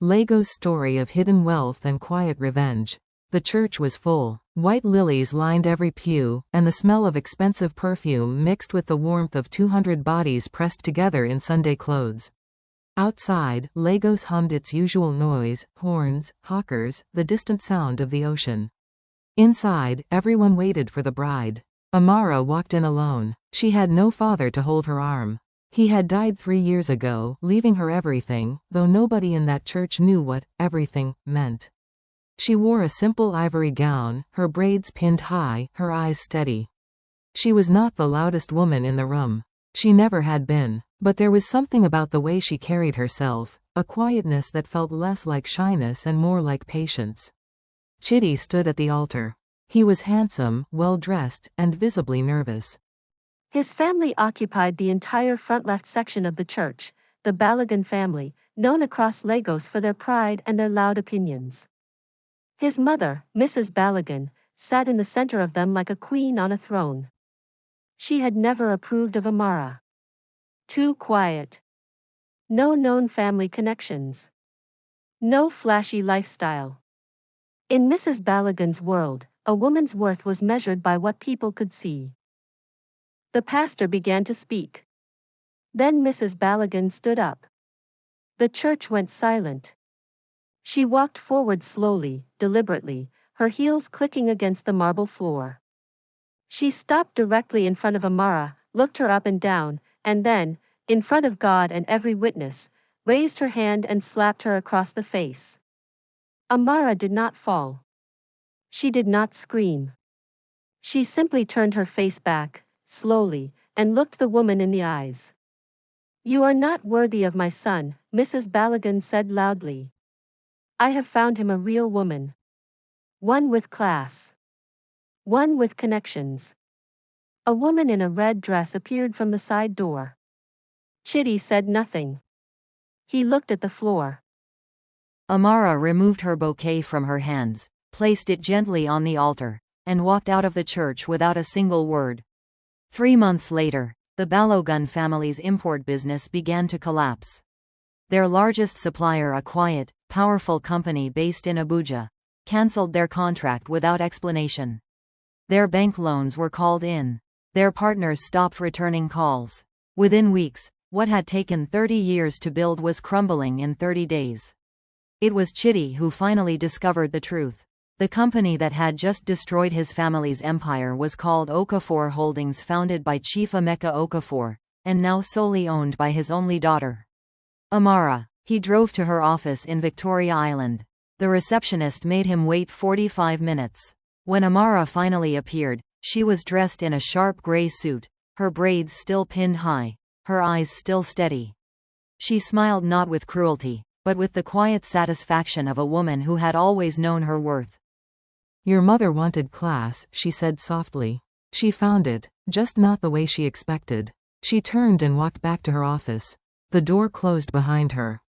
Lego's story of hidden wealth and quiet revenge. The church was full. White lilies lined every pew, and the smell of expensive perfume mixed with the warmth of 200 bodies pressed together in Sunday clothes. Outside, Legos hummed its usual noise, horns, hawkers, the distant sound of the ocean. Inside, everyone waited for the bride. Amara walked in alone. She had no father to hold her arm. He had died 3 years ago, leaving her everything, though nobody in that church knew what everything meant. She wore a simple ivory gown, her braids pinned high, her eyes steady. She was not the loudest woman in the room. She never had been. But there was something about the way she carried herself, a quietness that felt less like shyness and more like patience. Chitty stood at the altar. He was handsome, well-dressed, and visibly nervous. His family occupied the entire front left section of the church, the Balogun family, known across Lagos for their pride and their loud opinions. His mother, Mrs. Balogun, sat in the center of them like a queen on a throne. She had never approved of Amara. Too quiet. No known family connections. No flashy lifestyle. In Mrs. Balogun's world, a woman's worth was measured by what people could see. The pastor began to speak. Then Mrs. Balogun stood up. The church went silent. She walked forward slowly, deliberately, her heels clicking against the marble floor. She stopped directly in front of Amara, looked her up and down, and then, in front of God and every witness, raised her hand and slapped her across the face. Amara did not fall. She did not scream. She simply turned her face back, slowly, and looked the woman in the eyes. "You are not worthy of my son," Mrs. Balogun said loudly. "I have found him a real woman. One with class. One with connections." A woman in a red dress appeared from the side door. Chitty said nothing. He looked at the floor. Amara removed her bouquet from her hands, placed it gently on the altar, and walked out of the church without a single word. 3 months later, the Balogun family's import business began to collapse. Their largest supplier, a quiet, powerful company based in Abuja, cancelled their contract without explanation. Their bank loans were called in. Their partners stopped returning calls. Within weeks, what had taken 30 years to build was crumbling in 30 days. It was Chitty who finally discovered the truth. The company that had just destroyed his family's empire was called Okafor Holdings, founded by Chief Emeka Okafor, and now solely owned by his only daughter, Amara. He drove to her office in Victoria Island. The receptionist made him wait 45 minutes. When Amara finally appeared, she was dressed in a sharp gray suit, her braids still pinned high, her eyes still steady. She smiled not with cruelty, but with the quiet satisfaction of a woman who had always known her worth. "Your mother wanted class," she said softly. She found it, just not the way she expected. She turned and walked back to her office. The door closed behind her.